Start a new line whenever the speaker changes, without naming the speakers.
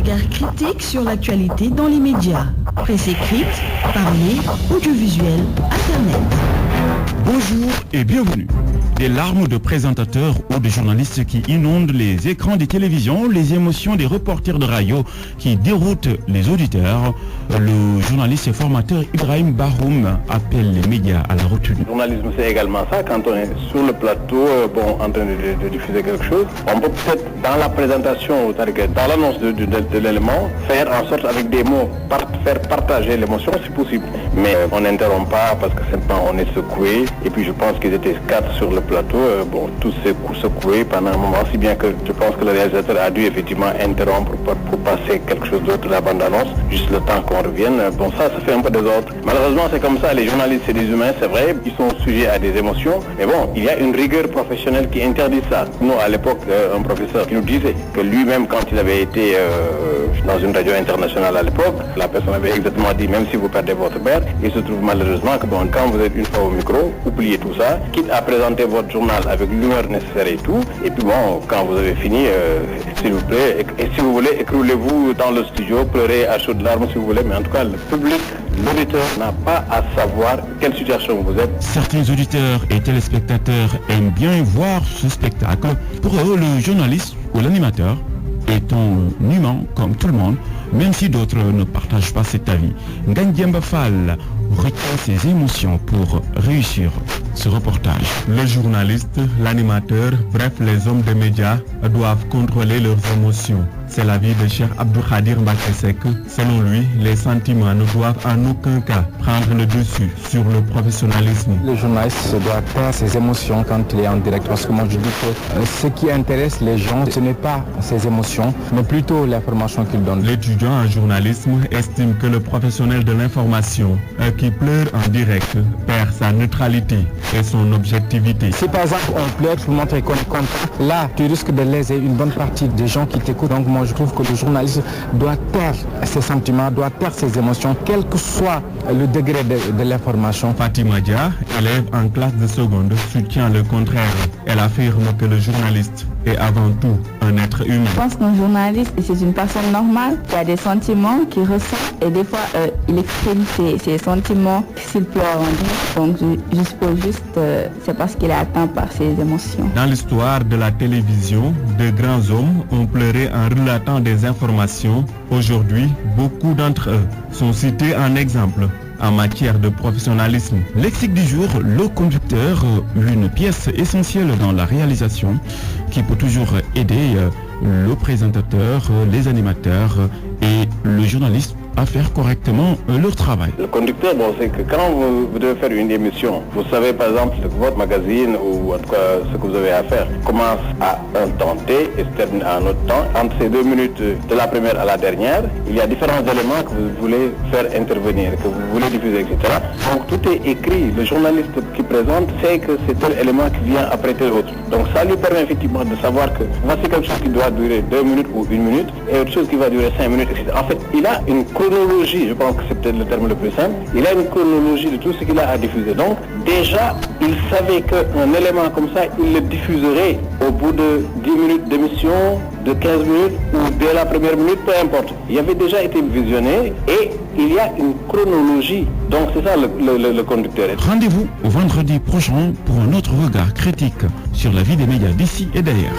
regard critique sur l'actualité dans les médias. Presse écrite, parlée, audiovisuel, Internet.
Bonjour et bienvenue. Des larmes de présentateurs ou de journalistes qui inondent les écrans des télévisions, les émotions des reporters de radio qui déroutent les auditeurs. Le journaliste et formateur Ibrahim Bahoum appelle les médias à la retenue.
Le journalisme, c'est également ça. Quand on est sur le plateau, en train de diffuser quelque chose, on peut peut-être dans la présentation, dans l'annonce de l'élément, faire en sorte avec des mots, faire partager l'émotion si possible. Mais on n'interrompt pas parce que simplement on est secoué. Et puis je pense qu'ils étaient 4 sur le plateau, tous secoués pendant un moment, si bien que je pense que le réalisateur a dû effectivement interrompre pour passer quelque chose d'autre de la bande-annonce, juste le temps qu'on revienne. Ça fait un peu désordre. Malheureusement, c'est comme ça, les journalistes, c'est des humains, c'est vrai, ils sont sujets à des émotions, mais il y a une rigueur professionnelle qui interdit ça. Nous, à l'époque, un professeur qui nous disait que lui-même, quand il avait été dans une radio internationale à l'époque, la personne avait exactement dit, même si vous perdez votre père, il se trouve malheureusement que quand vous êtes une fois au micro, oubliez tout ça, quitte à présenter votre journal avec l'humeur nécessaire et tout, et puis quand vous avez fini, s'il vous plaît, et si vous voulez, écroulez-vous dans le studio, pleurez à chaudes larmes si vous voulez, mais en tout cas, le public, l'auditeur n'a pas à savoir quelle situation vous êtes.
Certains auditeurs et téléspectateurs aiment bien voir ce spectacle. Pour eux, le journaliste ou l'animateur est un humain comme tout le monde, même si d'autres ne partagent pas cet avis. Ngandiemba Fall retient ses émotions pour réussir ce reportage.
Le journaliste, l'animateur, bref les hommes des médias doivent contrôler leurs émotions. C'est l'avis de Cheikh Abdou Khadir Mbakesek. Selon lui, les sentiments ne doivent en aucun cas prendre le dessus sur le professionnalisme.
Le journaliste doit taire ses émotions quand il est en direct. Parce que moi je dis que ce qui intéresse les gens, ce n'est pas ses émotions, mais plutôt l'information qu'il donne.
L'étudiant en journalisme estime que le professionnel de l'information qui pleure en direct perd sa neutralité et son objectivité.
Si par exemple on pleure pour montrer qu'on est content, là tu risques de léser une bonne partie des gens qui t'écoutent. Donc moi je trouve que le journaliste doit taire ses sentiments, doit taire ses émotions, quel que soit le degré de l'information.
Fatima Dia, élève en classe de seconde, soutient le contraire. Elle affirme que le journaliste est avant tout un être humain.
Je pense qu'un journaliste, c'est une personne normale qui a des sentiments, qui ressent, et des fois il exprime ses sentiments s'il pleure en direct. Donc je suppose juste c'est parce qu'il est atteint par ses émotions.
Dans l'histoire de la télévision, de grands hommes ont pleuré en relatant des informations. Aujourd'hui, beaucoup d'entre eux sont cités en exemple en matière de professionnalisme. Lexique du jour, le conducteur, une pièce essentielle dans la réalisation qui peut toujours aider le présentateur, les animateurs et le journaliste à faire correctement leur travail.
Le conducteur, c'est que quand vous devez faire une émission, vous savez par exemple que votre magazine ou en tout cas ce que vous avez à faire commence à un temps T et se termine à un autre temps. Entre ces 2 minutes de la première à la dernière, il y a différents éléments que vous voulez faire intervenir, que vous voulez diffuser, etc. Donc tout est écrit. Le journaliste qui présente sait que c'est tel élément qui vient après tel autre. Donc ça lui permet effectivement de savoir que voici quelque chose qui doit durer 2 minutes ou 1 minute et autre chose qui va durer 5 minutes, etc. En fait, il a une chronologie, je pense que c'est peut-être le terme le plus simple, il a une chronologie de tout ce qu'il a à diffuser. Donc déjà, il savait qu'un élément comme ça, il le diffuserait au bout de 10 minutes d'émission, de 15 minutes ou dès la première minute, peu importe. Il avait déjà été visionné et il y a une chronologie. Donc c'est ça le conducteur.
Rendez-vous au vendredi prochain pour un autre regard critique sur la vie des médias d'ici et d'ailleurs.